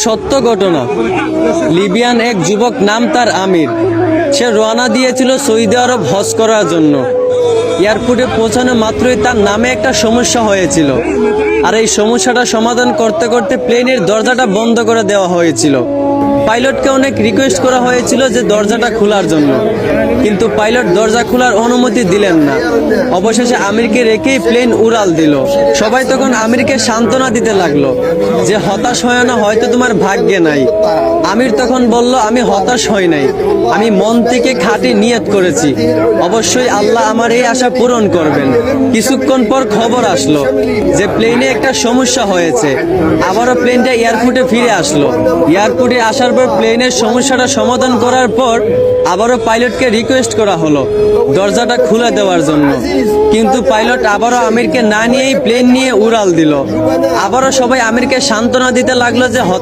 সত্য ঘটনা। লিবিয়ান এক যুবক, নাম তার আমির। সে রওনা দিয়েছিল সৌদি আরব হজ করার জন্য। এয়ারপোর্টে পৌঁছানো মাত্রই তার নামে একটা সমস্যা হয়েছিল, আর এই সমস্যাটা সমাধান করতে করতে প্লেনের দরজাটা বন্ধ করে দেওয়া হয়েছিল। পাইলটকে অনেক রিকোয়েস্ট করা হয়েছিল যে দরজাটা খোলার জন্য, কিন্তু পাইলট দরজা খোলার অনুমতি দিলেন না। অবশেষে আমিরকে রেখেই প্লেন উড়াল দিল। সবাই তখন আমিরকে সান্ত্বনা দিতে লাগলো যে হতাশ হয় না, হয়তো তোমার ভাগ্যে নাই। আমির তখন বলল, আমি হতাশ হই নাই, আমি মন থেকে খাঁটি নিয়ত করেছি, অবশ্যই আল্লাহ আমার এই আশা পূরণ করবেন। কিছুক্ষণ পর খবর আসলো যে প্লেনে একটা সমস্যা হয়েছে। আবারও প্লেনটা এয়ারপোর্টে ফিরে আসলো। এয়ারপোর্টে আসার পর প্লেনের সমস্যাটা সমাধান করার পর আবারও পাইলটকে রিকোয়েস্ট করা হলো দরজাটা খুলে দেওয়ার জন্য, কিন্তু পাইলট আবারও আমিরকে না নিয়েই প্লেন নিয়ে উড়াল দিল। আবারও সবাই আমিরকে সান্ত্বনা দিতে লাগলো যে হতাশ